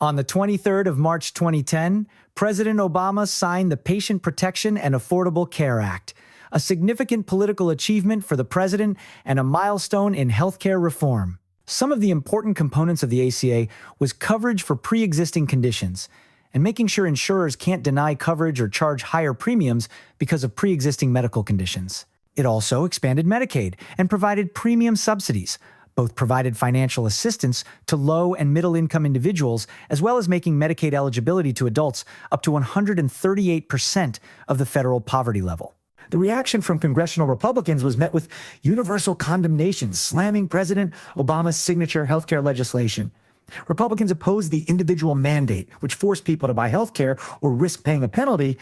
On the 23rd of March 2010, President Obama signed the Patient Protection and Affordable Care Act, a significant political achievement for the president and a milestone in healthcare reform. Some of the important components of the ACA was coverage for pre-existing conditions and making sure insurers can't deny coverage or charge higher premiums because of pre-existing medical conditions. It also expanded Medicaid and provided premium subsidies, both provided financial assistance to low and middle-income individuals, as well as making Medicaid eligibility to adults up to 138% of the federal poverty level. The reaction from congressional Republicans was met with universal condemnation, slamming President Obama's signature healthcare legislation. Republicans opposed the individual mandate, which forced people to buy healthcare or risk paying a penalty,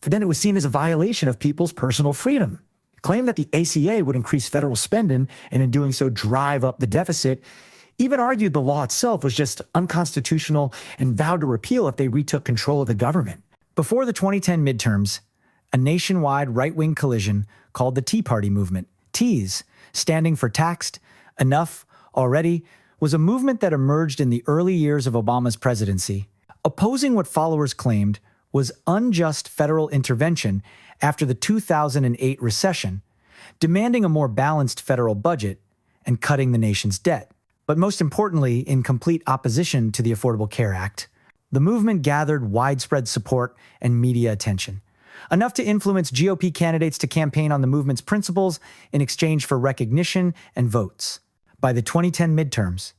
for then it was seen as a violation of people's personal freedom. Claimed that the ACA would increase federal spending and in doing so drive up the deficit, even argued the law itself was just unconstitutional and vowed to repeal if they retook control of the government. Before the 2010 midterms, a nationwide right-wing collision called the Tea Party movement, TEAS, standing for Taxed, Enough, Already, was a movement that emerged in the early years of Obama's presidency, opposing what followers claimed was unjust federal intervention after the 2008 recession, demanding a more balanced federal budget and cutting the nation's debt. But most importantly, in complete opposition to the Affordable Care Act, the movement gathered widespread support and media attention, enough to influence GOP candidates to campaign on the movement's principles in exchange for recognition and votes. By the 2010 midterms,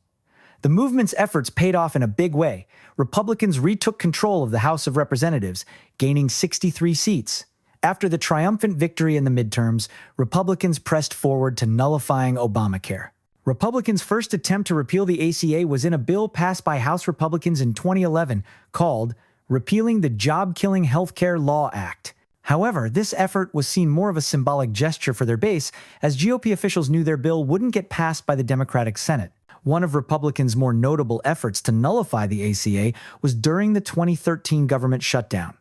the movement's efforts paid off in a big way. Republicans retook control of the House of Representatives, gaining 63 seats. After the triumphant victory in the midterms, Republicans pressed forward to nullifying Obamacare. Republicans' first attempt to repeal the ACA was in a bill passed by House Republicans in 2011 called Repealing the Job-Killing Healthcare Law Act. However, this effort was seen more of a symbolic gesture for their base, as GOP officials knew their bill wouldn't get passed by the Democratic Senate. One of Republicans' more notable efforts to nullify the ACA was during the 2013 government shutdown,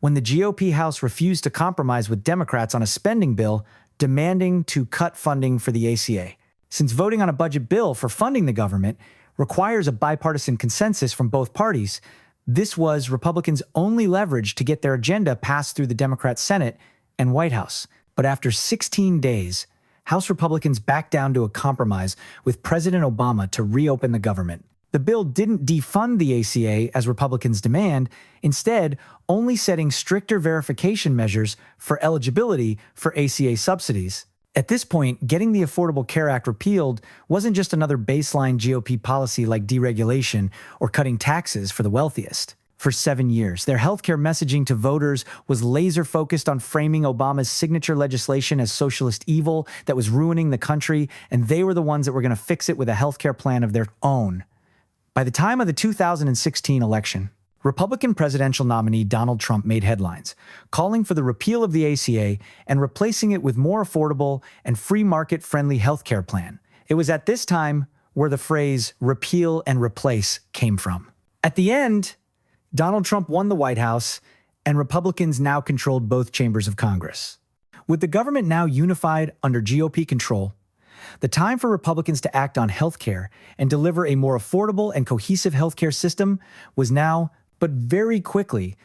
when the GOP House refused to compromise with Democrats on a spending bill demanding to cut funding for the ACA. Since voting on a budget bill for funding the government requires a bipartisan consensus from both parties, this was Republicans' only leverage to get their agenda passed through the Democrat Senate and White House. But after 16 days, House Republicans backed down to a compromise with President Obama to reopen the government. The bill didn't defund the ACA as Republicans demand, instead only setting stricter verification measures for eligibility for ACA subsidies. At this point, getting the Affordable Care Act repealed wasn't just another baseline GOP policy like deregulation or cutting taxes for the wealthiest. For 7 years, their healthcare messaging to voters was laser-focused on framing Obama's signature legislation as socialist evil that was ruining the country, and they were the ones that were going to fix it with a healthcare plan of their own. By the time of the 2016 election, Republican presidential nominee Donald Trump made headlines, calling for the repeal of the ACA and replacing it with more affordable and free market-friendly healthcare plan. It was at this time where the phrase repeal and replace came from. At the end, Donald Trump won the White House, and Republicans now controlled both chambers of Congress. With the government now unified under GOP control, the time for Republicans to act on healthcare and deliver a more affordable and cohesive healthcare system was now, but very quickly,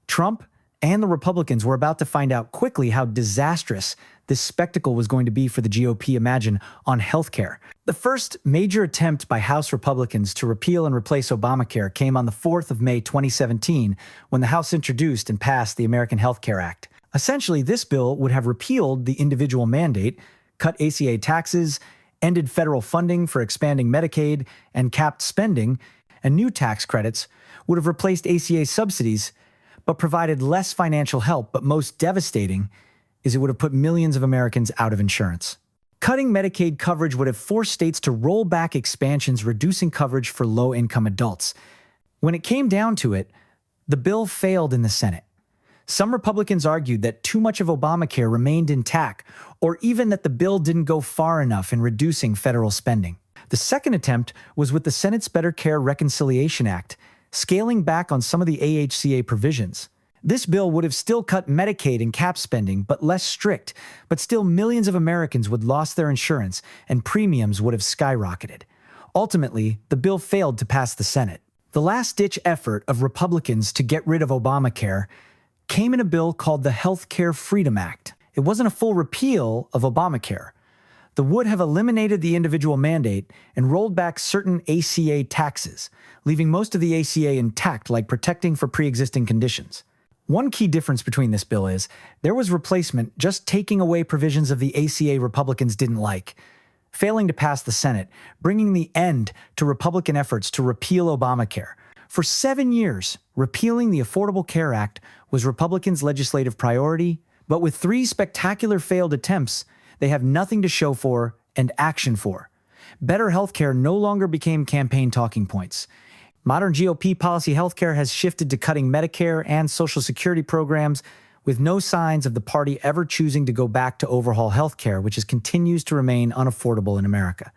Trump and the Republicans were about to find out quickly how disastrous this spectacle was going to be for the GOP, imagine, on healthcare. The first major attempt by House Republicans to repeal and replace Obamacare came on the 4th of May 2017, when the House introduced and passed the American Health Care Act. Essentially, this bill would have repealed the individual mandate, cut ACA taxes, ended federal funding for expanding Medicaid, and capped spending, and new tax credits would have replaced ACA subsidies, but provided less financial help. But most devastating is it would have put millions of Americans out of insurance. Cutting Medicaid coverage would have forced states to roll back expansions, reducing coverage for low-income adults. When it came down to it, the bill failed in the Senate. Some Republicans argued that too much of Obamacare remained intact, or even that the bill didn't go far enough in reducing federal spending. The second attempt was with the Senate's Better Care Reconciliation Act, scaling back on some of the AHCA provisions. This bill would have still cut Medicaid and capped spending, but less strict, but still millions of Americans would lost their insurance and premiums would have skyrocketed. Ultimately, the bill failed to pass the Senate. The The last-ditch effort of Republicans to get rid of Obamacare came in a bill called the Healthcare Freedom Act. It wasn't a full repeal of Obamacare. The would have eliminated the individual mandate and rolled back certain ACA taxes, leaving most of the ACA intact, like protecting for pre-existing conditions. One key difference between this bill is there was replacement just taking away provisions of the ACA Republicans didn't like, failing to pass the Senate, bringing the end to Republican efforts to repeal Obamacare. For 7 years, repealing the Affordable Care Act was Republicans' legislative priority, but with 3 spectacular failed attempts, they have nothing to show for and action for. Better healthcare no longer became campaign talking points. Modern GOP policy healthcare has shifted to cutting Medicare and Social Security programs, with no signs of the party ever choosing to go back to overhaul healthcare, which continues to remain unaffordable in America.